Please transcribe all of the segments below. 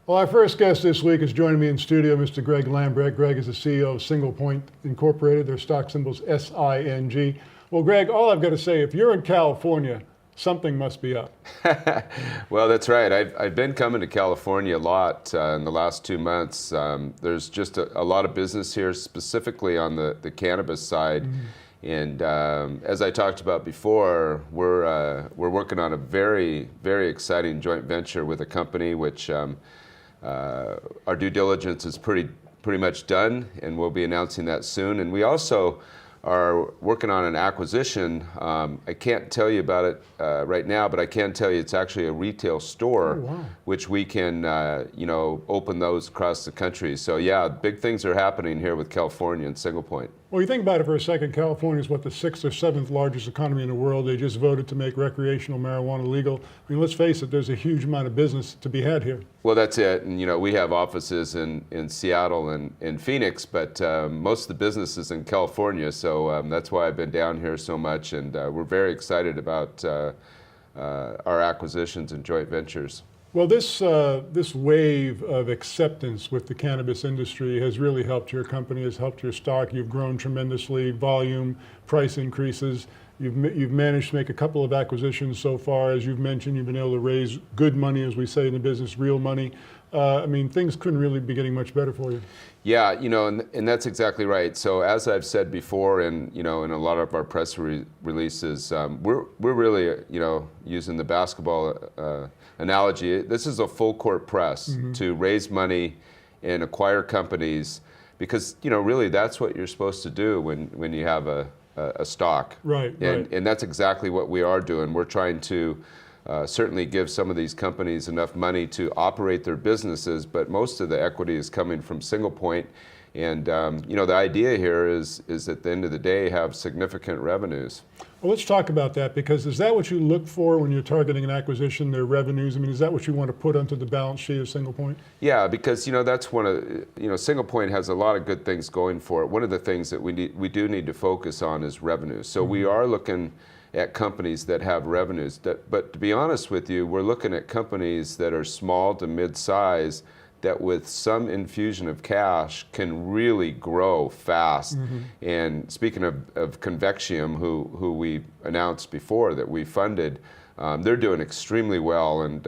Well, our first guest this week is joining me in studio, Mr. Greg Lambrecht. Greg is the CEO of Singlepoint Incorporated. Their stock symbol's SING. Well, Greg, all I've got to say, if you're in California, something must be up. Well, that's right. I've been coming to California a lot in the last 2 months. There's just a lot of business here, specifically on the cannabis side. And as I talked about before, we're working on a very, very exciting joint venture with a company which our due diligence is pretty much done, and we'll be announcing that soon. And we also are working on an acquisition. I can't tell you about it right now, but I can tell you it's actually a retail store, which we can open those across the country. So yeah, big things are happening here with California and Singlepoint. Well, you think about it for a second, California is what, the 6th or 7th largest economy in the world. They just voted to make recreational marijuana legal. I mean, let's face it, there's a huge amount of business to be had here. Well, that's it. And we have offices in Seattle and in Phoenix, but most of the business is in California. So that's why I've been down here so much, and we're very excited about our acquisitions and joint ventures. Well, this wave of acceptance with the cannabis industry has really helped your company, has helped your stock. You've grown tremendously, volume, price increases. You've managed to make a couple of acquisitions so far. As you've mentioned, you've been able to raise good money, as we say in the business, real money. I mean, things couldn't really be getting much better for you. Yeah, and that's exactly right. So as I've said before, and in a lot of our press releases, we're really using the basketball analogy. This is a full court press to raise money and acquire companies, because really that's what you're supposed to do when you have a stock. Right. And that's exactly what we are doing. We're trying to certainly give some of these companies enough money to operate their businesses, but most of the equity is coming from Singlepoint. And the idea here is at the end of the day have significant revenues. Well, let's talk about that, because is that what you look for when you're targeting an acquisition, their revenues? I mean, is that what you want to put onto the balance sheet of Singlepoint? Yeah, because that's one of Singlepoint has a lot of good things going for it. One of the things that we do need to focus on is revenues. So we are looking at companies that have revenues. But to be honest with you, we're looking at companies that are small to mid-size, that with some infusion of cash can really grow fast. And speaking of Convexium, who we announced before that we funded, they're doing extremely well, and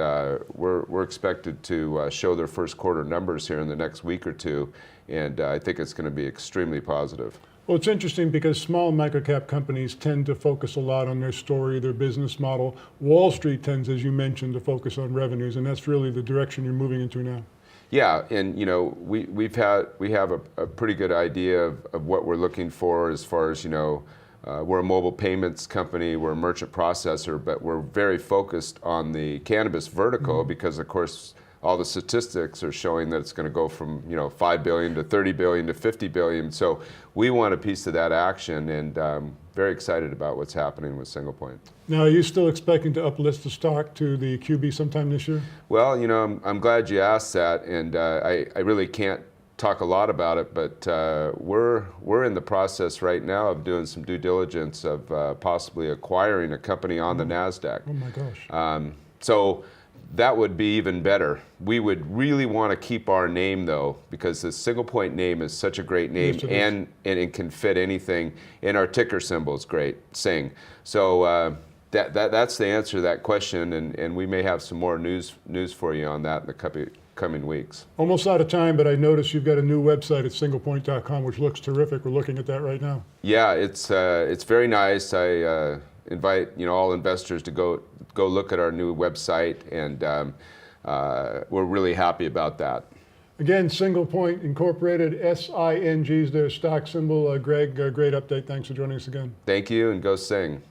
we're expected to show their first quarter numbers here in the next week or two, and I think it's going to be extremely positive. Well, it's interesting because small microcap companies tend to focus a lot on their story, their business model. Wall Street tends, as you mentioned, to focus on revenues, and that's really the direction you're moving into now. Yeah, and we have a pretty good idea of what we're looking for as far as we're a mobile payments company, we're a merchant processor, but we're very focused on the cannabis vertical because, of course, all the statistics are showing that it's going to go from 5 billion to 30 billion to 50 billion. So we want a piece of that action, and very excited about what's happening with Singlepoint. Now, are you still expecting to uplist the stock to the QB sometime this year? Well, I'm glad you asked that, and I really can't talk a lot about it, but we're in the process right now of doing some due diligence of possibly acquiring a company on the NASDAQ. Oh my gosh. So that would be even better. We would really want to keep our name, though, because the Singlepoint name is such a great name, Yes, and it can fit anything, and our ticker symbol is great, SING. So that's the answer to that question, and we may have some more news for you on that in the coming weeks. Almost out of time, but I noticed you've got a new website at singlepoint.com, which looks terrific. We're looking at that right now. Yeah, it's very nice. I invite all investors to go look at our new website, and we're really happy about that. Again, Singlepoint Incorporated, SING is their stock symbol. Greg, great update. Thanks for joining us again. Thank you, and go Sing.